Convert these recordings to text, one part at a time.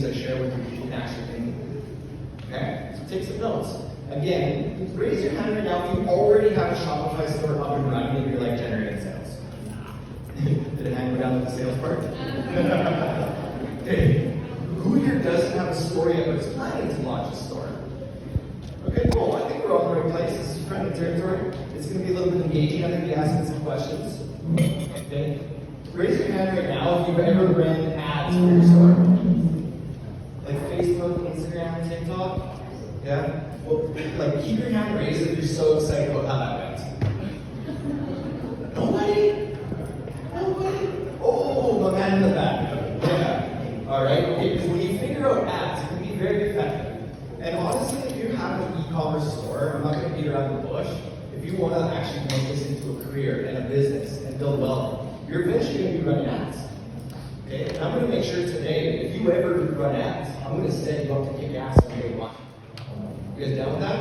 I share with you, you can actually think. Okay? So take some notes. Again, raise your hand right now if you already have a Shopify store up and running and you're like generating sales. Did it hang down with the sales part? Okay. Who here doesn't have a store yet but is planning to launch a store? Okay, cool. I think we're all in the right place. This is friendly territory. It's going to be a little bit engaging. I'm going to be asking some questions. Okay. Raise your hand right now if you've ever ran ads for your store. Like Facebook, Instagram, TikTok. Yeah? Well, like, keep your hand raised if you're so excited about how that went. Nobody? Nobody? Oh, my man in the back. Yeah. Alright, okay, because when you figure out ads, it can be very effective. And honestly, if you have an e-commerce store, I'm not going to beat around the bush, if you want to actually make this into a career and a business and build wealth, you're eventually going to be running ads. Okay? And I'm going to make sure today, if you ever run ads, I'm going to set you up to kick ass on day one. You guys down with that?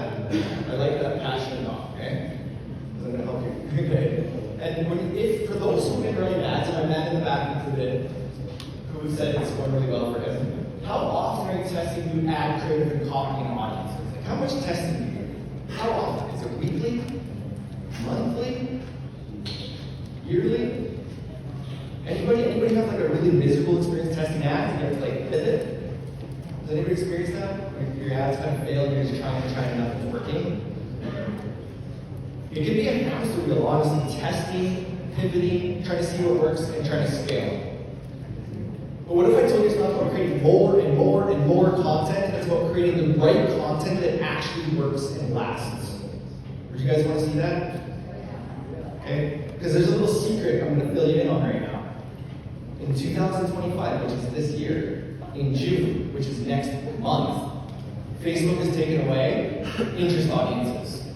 I like that passion enough, okay? Because I'm going to help you. Okay? And if for those who've been running ads, and our man in the back included, who said it's going really well for him, how often are you testing new ad creative and copy and audiences? Like, how much testing do you do? How often? Is it weekly? Monthly? Yearly? Anybody have like a really miserable experience testing ads and you have to like pivot? Has anybody experienced that? Your ads kind of fail and you're just trying and nothing's working? It can be a hamster wheel, honestly, testing, pivoting, trying to see what works and trying to scale. But what if I told you it's not about creating more and more and more content, it's about creating the right content that actually works and lasts? Would you guys want to see that? Okay? Because there's a little secret I'm going to fill you in on right now. In 2025, which is this year, in June, which is next month, Facebook has taken away interest audiences.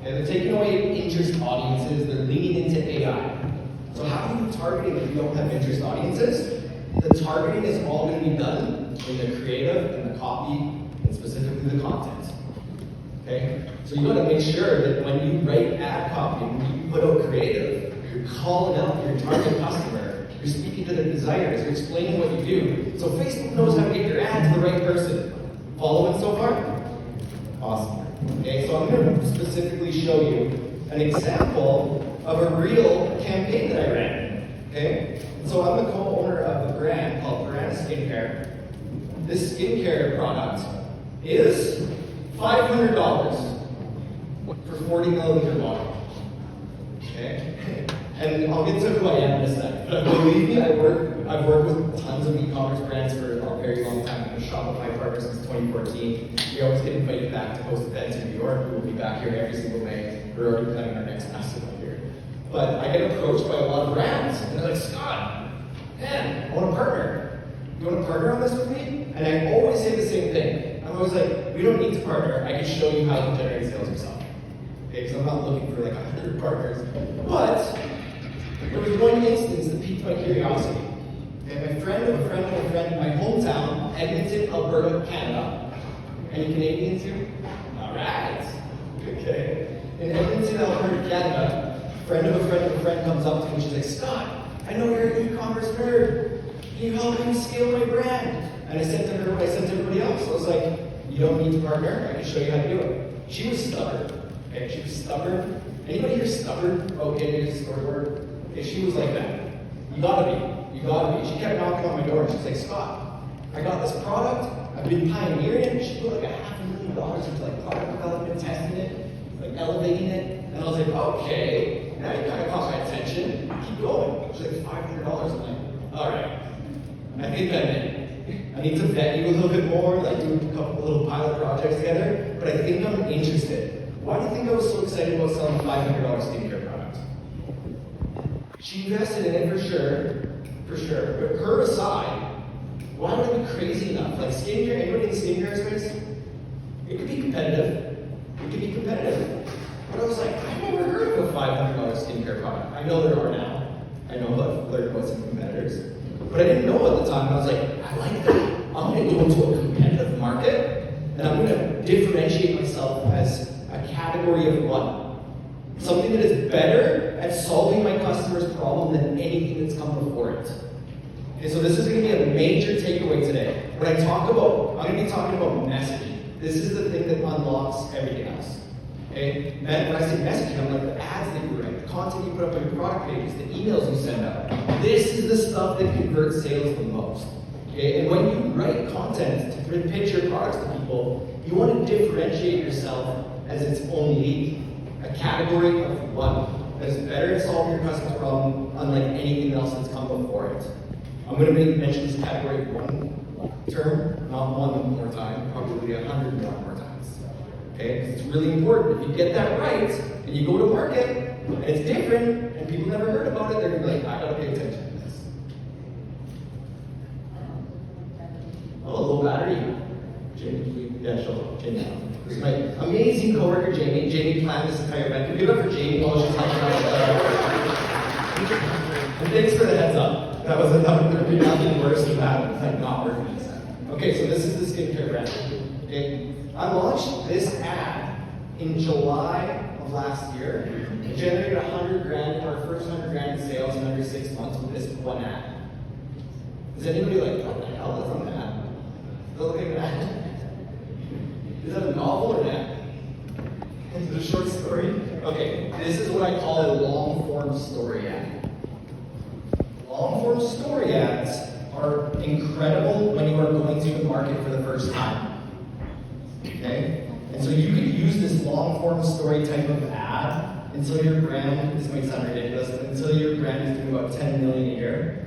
Okay, they're taking away interest audiences, they're leaning into AI. So how do you target if you don't have interest audiences? The targeting is all going to be done in the creative and the copy, and specifically the content. Okay? So you want to make sure that when you write ad copy, when you put out creative, you're calling out your target customer. You're speaking to their desires. You're explaining what you do. So Facebook knows how to get your ad to the right person. Following so far? Awesome. Okay, so I'm going to specifically show you an example of a real campaign that I ran. Okay? And so I'm the co-owner of a brand called Brand Skincare. This skincare product is $500 for 40 milliliter bottle. Okay? And I'll get to who I am in a second. But believe me, I've worked with tons of e-commerce brands for a very long time. I'm a Shopify partner since 2014. We always get invited back to host events in New York. We will be back here every single May. We're already planning our next massive one here. But I get approached by a lot of brands, and they're like, Scott, man, I want to partner. You want to partner on this with me? And I always say the same thing. I'm always like, we don't need to partner. I can show you how to generate sales yourself. Okay, because I'm not looking for like 100 partners. But there was one instance that piqued my curiosity. Okay, my friend of a friend of a friend in my hometown, Edmonton, Alberta, Canada. Any Canadians here? All right. Okay. In Edmonton, Alberta, Canada, a friend of a friend of a friend comes up to me and she's like, Scott, I know you're an e-commerce nerd. Can you help me scale my brand? And I said to her what I said to everybody else. I was like, you don't need to partner. I can show you how to do it. She was stubborn. Okay, she was stubborn. Anybody here stubborn? Okay, is or word. Okay, she was like that. You gotta be. You gotta be. She kept knocking on my door and she's like, Scott, I got this product. I've been pioneering it. She put like $500,000 into like product development, testing it, like elevating it. And I was like, okay, now you kind of caught my attention. Keep going. She's like $500. I'm like, all right. I think I'm in. I need to vet you a little bit more, like do a couple little pilot projects together. But I think I'm interested. Why do you think I was so excited about selling $500 skincare product? She invested in it for sure. But her aside, why would I be crazy enough? Like skincare, anybody in the skincare space? It could be competitive. But I was like, I've never heard of a $500 skincare product. I know there are now. I know I've learned about some competitors. But I didn't know at the time. I was like, I like that. I'm going to go into a competitive market, and I'm going to differentiate myself as a category of one. Something that is better at solving my customer's problem than anything that's come before it. Okay, so this is going to be a major takeaway today. when I talk about, I'm going to be talking about messaging. This is the thing that unlocks everything else. Okay? When I say messaging, I'm like the ads that you write, the content you put up on your product pages, the emails you send out. This is the stuff that converts sales the most. Okay? And when you write content to pitch your products to people, you want to differentiate yourself as its own lead, a category of one that is better at solving your customer's problem, unlike anything else that's come before it. I'm going to mention this category one term, not one more time, probably 100 more times. Okay? Because it's really important. If you get that right, and you go to market, and it's different, and people never heard about it, they're going to be like, I got to pay attention to this. Oh, low battery. Jamie, yeah, sure. Jamie. This is my amazing coworker, Jamie. Jamie planned this entire event. Give it up for Jamie while she's helping out. And thanks for the heads up. That would be nothing worse than that. It's like not working. Okay, so this is the skincare brand. Okay, I launched this ad in July of last year. It generated 100 grand, our first 100 grand in sales in under 6 months with this one ad. Is anybody like, what the hell is on that? Look at that. Is that a novel or an ad? Is it a short story? Okay, this is what I call a long-form story ad. Long-form story ads are incredible when you are going to the market for the first time. Okay? And so you can use this long-form story type of ad until your brand, this might sound ridiculous, but until your brand is doing about 10 million a year.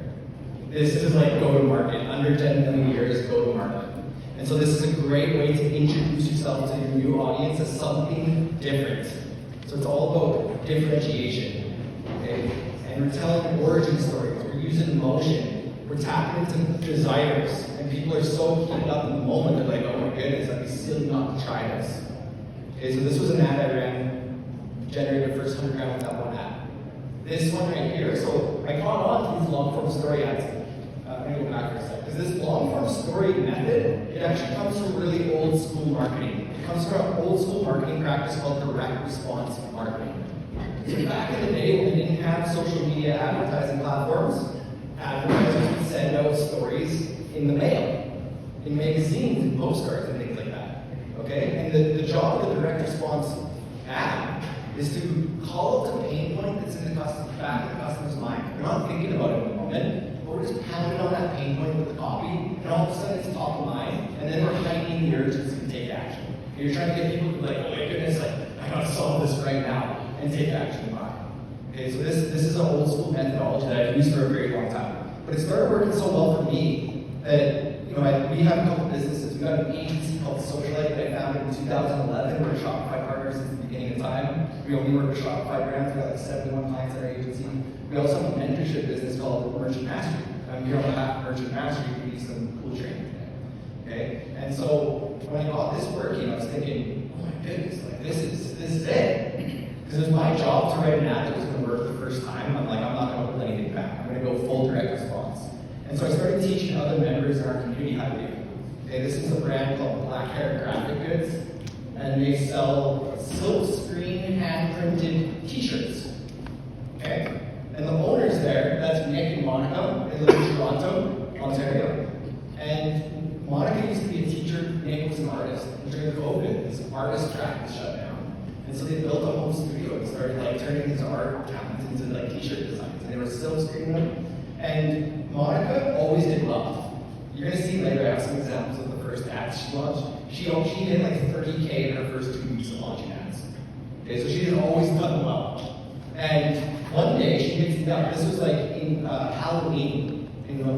This is like go-to-market. Under 10 million a year is go-to-market. And so this is a great way to introduce yourself to your new audience as something different. So it's all about differentiation. Okay? And we're telling origin stories. We're using emotion. We're tapping into desires. And people are so keyed up in the moment, they're like, oh my goodness, I'd be silly not to try this. Okay, so this was an ad I ran, generated the first 100 grand with that one ad. This one right here, so I caught on to these long-form story ads. I'm going to go back for a second. Because this long-form story method, it actually comes from really old school marketing. It comes from an old school marketing practice called direct response marketing. So back in the day when we didn't have social media advertising platforms, advertisers would send out stories in the mail, in magazines, and postcards, and things like that. Okay? And the job of the direct response ad is to call out the pain point that's in the back of the customer's mind. They're not thinking about it in the moment. We're just pounding on that pain point with the copy, and all of a sudden it's top of mind, and then we're heightening the urgency to take action. And you're trying to get people to be like, oh my goodness, like, I gotta solve this right now, and take action by. Okay, so this is an old school methodology that I've used for a very long time. But it started working so well for me that, we have a couple businesses. We've got an agency called Socialite that I founded in 2011. We're a Shopify partner since the beginning of time. We only work with Shopify brands. We've got like 71 clients in our agency. We also have a mentorship business called Merchant Mastery. I'm here on behalf of Merchant Mastery to give you some cool training today. Okay? And so when I got this working, I was thinking, oh my goodness, like this is it. Because it was my job to write an ad that was going to work the first time. I'm like, I'm not going to hold anything back. I'm going to go full direct response. And so I started teaching other members in our community how to do it. Okay, this is a brand called Black Hair Graphic Goods, and they sell silk screen hand-printed t-shirts. Okay? And the owners there, that's Nick and Monica. They live in Toronto, Ontario. And Monica used to be a teacher, Nick was an artist. And during COVID, this artist track was shut down. And so they built a home studio and started like turning his art talent into like t-shirt designs. And they were silk screening them. And Monica always did well. You're gonna see later, I have some examples of the first ads she launched. She did like 30K in her first 2 weeks of launching ads. Okay, so she had always done well. And one day she hits me up. This was like in Halloween,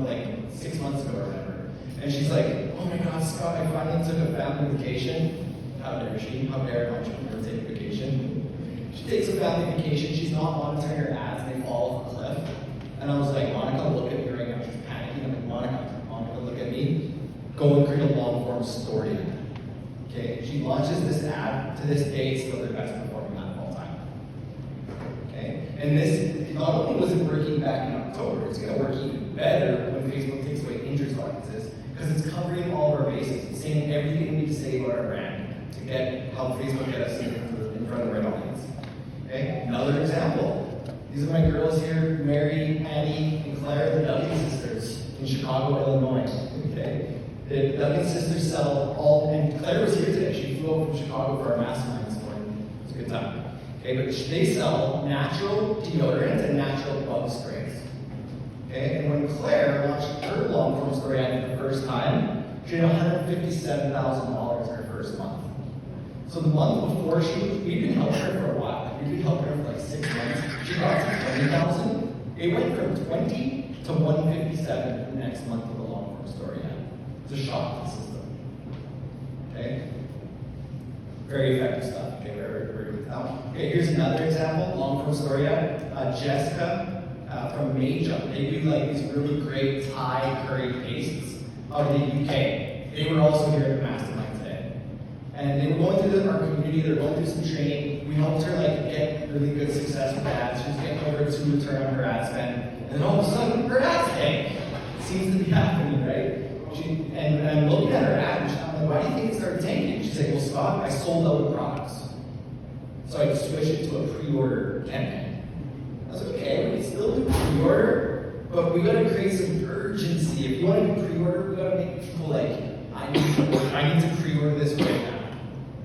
like 6 months ago or whatever. And she's like, oh my God, Scott, I finally took a family vacation. How dare she? How dare an entrepreneur take a vacation? She takes a family vacation. She's not monitoring her ads, and they fall off a cliff. And I was like, Monica, look at me right now. She's panicking. I'm like, Monica, look at me. Go and create a long-form story. Okay, she launches this ad. To this day, it's still their best performing ad of all time. Okay, and this not only was it working back in October, it's going to work even better when Facebook takes away interest audiences because it's covering all of our bases. It's saying everything we need to say about our brand to help Facebook get us in front of our audience. Okay, another example. These are my girls here, Mary, Annie, and Claire, the W sisters in Chicago, Illinois. Okay? Doug and sister sell all, and Claire was here today. She flew over from Chicago for our mastermind this morning. It was a good time. Okay, but they sell natural deodorant and natural bug sprays. Okay, and when Claire launched her long form story ad for the first time, she had $157,000 in her first month. So the month before we'd been helping her for a while. We'd been helping her for like 6 months. She got to 20,000. It went from 20 to 157 the next month of the long form story ad. It's a shock to the system. Okay? Very effective stuff. Okay, we're with that one. Okay, here's another example, long form story ad. Jessica from Majum. They do like these really great Thai curry pastes out of the UK. They were also here at the mastermind today. And they were going through our community, they were going through some training. We helped her like get really good success with ads. She was getting over 2 return on her ad spend. And then all of a sudden, her ad's tank. It seems to be happening, right? And I'm looking at her ad, and I'm like, why do you think it started tanking? She's like, well, Scott, I sold out of products. So I switched it to a pre-order campaign. I was like, okay, we can still do pre-order, but we gotta create some urgency. If you want to do pre-order, we gotta make people like, I need to pre-order this right now.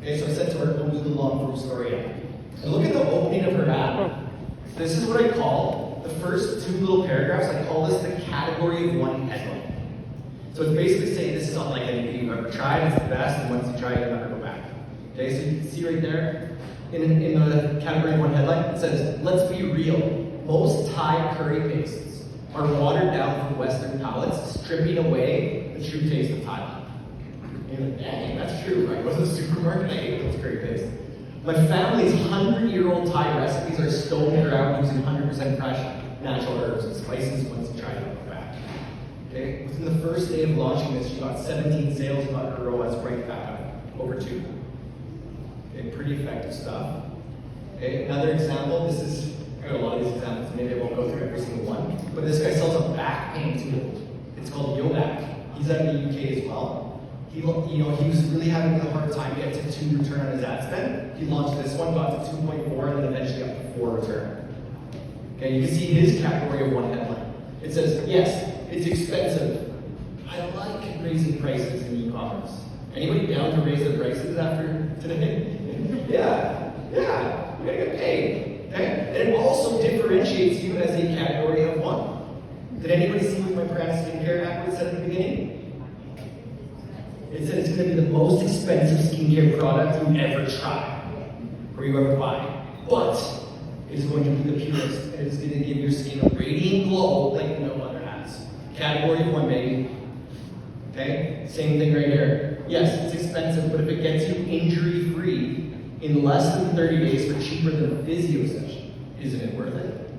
Okay, so I said to her, go do the long form story ad. And look at the opening of her ad. This is what I call the first 2 little paragraphs. I call this the category of one headline. So it's basically saying this is unlike anything you've ever tried. It's the best, and once you try it, you'll never go back. Okay, so you can see right there in the category of one headline, it says, let's be real. Most Thai curry pastes are watered down from Western palates, stripping away the true taste of Thailand. And you're like, dang, that's true. I go to the supermarket, I ate those curry pastes. My family's 100-year-old Thai recipes are stone ground using 100% fresh natural herbs and spices. Once you try it, you'll go back. Okay? Within the first day of launching this, she got 17 sales, got her ROAS right back up, over 2. Okay, pretty effective stuff. Okay, another example, this is, I got a lot of these examples, maybe I won't go through every single one, but this guy sells a back pain tool. It's called Yoback. He's out of the UK as well. He was really having a hard time getting to 2 return on his ad spend. He launched this one, got to 2.4, and then eventually up to 4 return. Okay, you can see his category of one headline. It says, yes, it's expensive. I like raising prices in e-commerce. Anybody down to raise their prices after today? Yeah, we gotta get paid. Okay? And it also differentiates you as a category of one. Did anybody see what my brand skincare ad said at the beginning? It said it's going to be the most expensive skincare product you ever try or you ever buy. But it is going to be the purest. And it's going to give your skin a radiant glow like no other has. Category 1, baby. Okay? Same thing right here. Yes, it's expensive, but if it gets you injury-free in less than 30 days for cheaper than a physio session, isn't it worth it?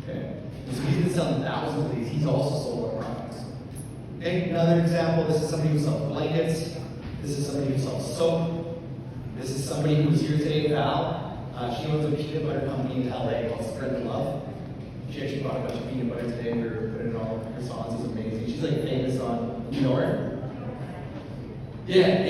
Okay? And so he's been selling thousands of these. He's also sold our products. Okay, another example, this is somebody who sells blankets. This is somebody who sells soap. This is somebody who's here today, Val. She owns a peanut butter company in LA called Spread the Love. She actually bought a bunch of peanut butter today. We were putting it all over her croissants. It's amazing. She's like famous on, you know her? Yeah.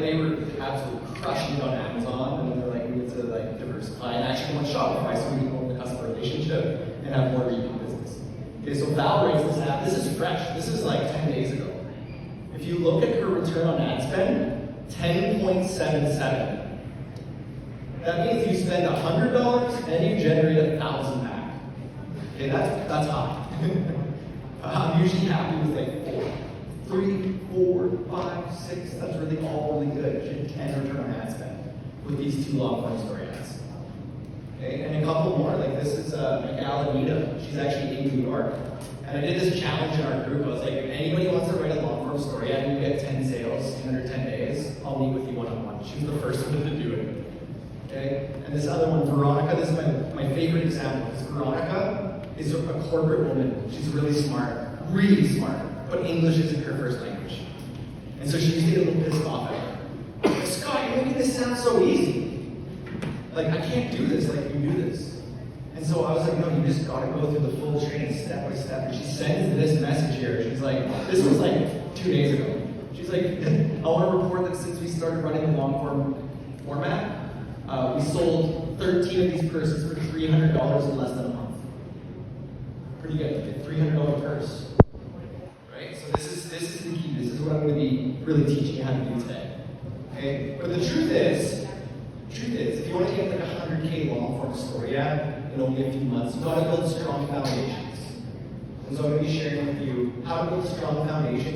They were absolutely crushing it on Amazon, and then they're like, we need to like diversify and actually want Shopify so we can own the customer relationship and have more repeat business. Okay, so Val raised this app. This is fresh. This is like 10 days ago. If you look at her return on ad spend, 10.77. That means you spend $100 and you generate $1,000 back. Okay, that's high. I'm usually happy with like 4. 3, 4, 5, 6. That's really all really good. You should 10 return on ad spend with these 2 long form story ads. Okay, and a couple more. Like this is my gal Anita. She's actually in New York. And I did this challenge in our group. I was like, if anybody wants to write a long form story ad and you get 10 sales in under 10 days, I'll meet with you one-on-one. She was the first one to do it. Okay? And this other one, Veronica, this is my favorite example. Because Veronica is a corporate woman. She's really smart. But English isn't her first language. And so she used to get a little pissed off at her. Like, Scott, you're making this sound so easy. Like, I can't do this like you do this. And so I was like, no, you just gotta go through the full training step by step. And she sends this message here. She's like, this was like 2 days ago. She's like, I want to report that since we started running the long form format, we sold 13 of these purses for $300 in less than a month. Pretty good. $300 purse. Right? So this This is the key. This is what I'm going to be really teaching you how to do today. Okay? But the truth is, if you want to get like a 100K long form story out in only a few months, you've got to build strong foundations. And so I'm going to be sharing with you how to build strong foundations